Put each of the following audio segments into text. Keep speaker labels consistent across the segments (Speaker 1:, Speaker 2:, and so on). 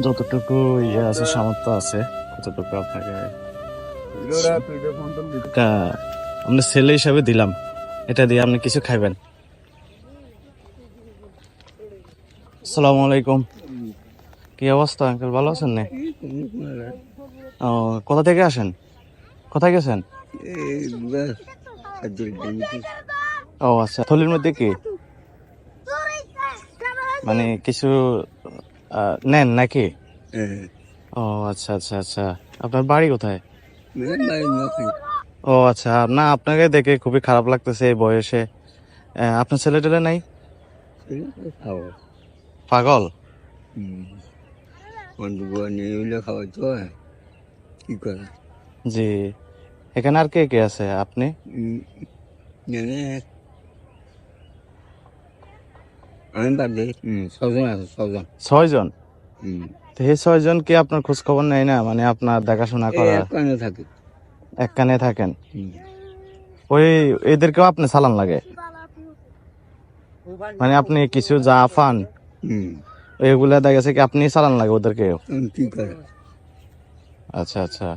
Speaker 1: যতটুকু ইয়ে আছে, সামর্থ্য আছে, ততটুকু আপনাকে আপনার ছেলে হিসাবে দিলাম। এটা দিয়ে আপনি কিছু খাইবেন। আসসালামু আলাইকুম। কি অবস্থা আঙ্কেল, ভালো আছেন না? ও, কোথা থেকে আসেন? কোথায় গেছেন? ও আচ্ছা, থলির মধ্যে কি মানে কিছু নেন নাকি? ও আচ্ছা আচ্ছা আচ্ছা, আপনার বাড়ি কোথায়? ও আচ্ছা, না আপনাকে দেখে খুবই খারাপ লাগতেছে এই বয়সে। আপনার ছেলে টেলে নাই? পাগল? জি। এখানে আর কে কে আছে? আপনি? ছয়জন? তো এই ছয়জন কি আপনার খোঁজ খবর নেয় না, মানে আপনার দেখাশোনা করা? এক কানে থাকেন? ওই এদেরকেও আপনি চালান লাগে? মানে আপনি কিছু যা পান এগুলা দেখা গেছে কি আপনি চালান লাগে ওদেরকে? আচ্ছা আচ্ছা।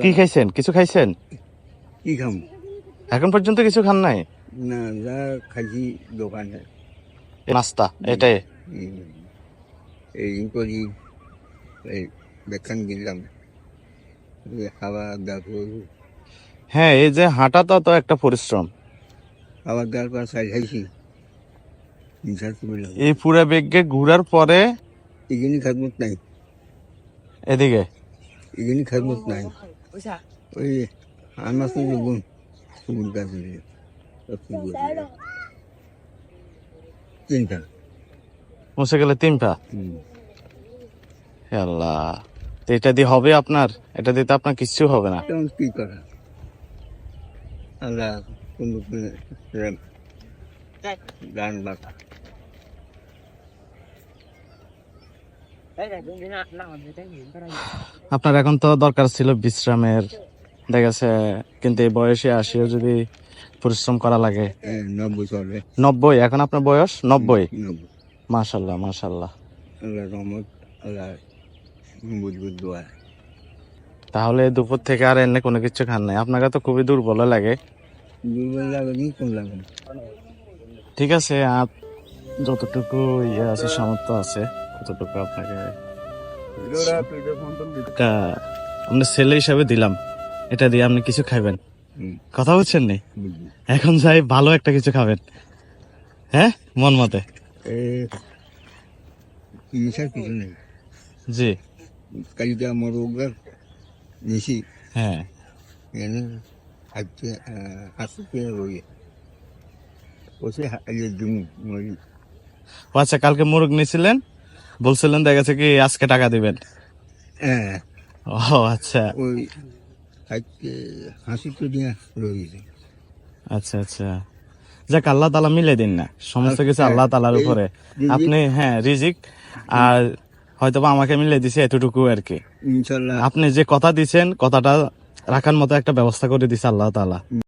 Speaker 1: কি খাইছেন? কিছু খাইছেন?
Speaker 2: কি খাম?
Speaker 1: এখন পর্যন্ত কিছু খান নাই?
Speaker 2: না, যা খাইছি দোকানে
Speaker 1: নাস্তা এটাই?
Speaker 2: এই করি, এই বেখান গেলাম খাবার দাবার,
Speaker 1: হ্যাঁ, এই যে হাঁটাটা তো একটা পরিশ্রম।
Speaker 2: খাবার দাবার খাইছি।
Speaker 1: এই পুরা বেগে ঘুরার পরে
Speaker 2: এখানে খাদমত নাই,
Speaker 1: এদিকে
Speaker 2: এখানে খাদমত নাই। ওই আমার সঙ্গে বোন সুগুন গাছ তিনটা
Speaker 1: মুছে গেলে 3টা? হে আল্লাহ, তো এটা দিয়ে হবে আপনার? এটা দিয়ে তো আপনার কিচ্ছু হবে না।
Speaker 2: তেমন কি করা, আল্লাহ কোন গান বাঁকা।
Speaker 1: আপনার এখন তো দরকার ছিল বিশ্রামের, দেখা গেছে, কিন্তু এই বয়সে আসিও যদি পরিশ্রম করা লাগে।
Speaker 2: 90 চলে।
Speaker 1: 90? এখন আপনার বয়স 90? মাশাল্লাহ মাশাল্লাহ।
Speaker 2: আল্লাহ রহমত, আল্লাহ মজবুত দোয়া।
Speaker 1: তাহলে দুপুর থেকে আর এনে কোনো কিছু খান নাই? আপনাকে তো খুবই দুর্বল লাগে।
Speaker 2: দুর্বল লাগেনি, কম লাগে না।
Speaker 1: ঠিক আছে, যতটুকু ইয়ে আছে, সামর্থ্য আছে, ততটুকু আপনাকে আপনার ছেলে হিসাবে দিলাম। এটা দিয়ে আপনি কিছু খাইবেন। কথা বলছেন নি? এখন যাই ভালো একটা কিছু খাবেন, হ্যাঁ, মন মতে।
Speaker 2: কিছু নেই।
Speaker 1: জি।
Speaker 2: কালিতে আমার নিশি,
Speaker 1: হ্যাঁ, আচ্ছা, কালকে মোরগ নিয়েছিলেন, বলছিলেন, দেখা গেছে কি আজকে টাকা দিবেন। ও আচ্ছা
Speaker 2: ওই হাসি তো দিয়ে রয়েছে।
Speaker 1: আচ্ছা আচ্ছা, যাক, আল্লাহ তাআলা মিলে দিন না, সমস্ত কিছু আল্লাহ তাআলার উপরে। আপনি হ্যাঁ রিজিক, আর হয়তোবা আমাকে মিলে দিছে এতটুকু আর কি।
Speaker 2: ইনশাল্লাহ
Speaker 1: আপনি যে কথা দিছেন, কথাটা রাখার মতো একটা ব্যবস্থা করে দিছে আল্লাহ তাআলা।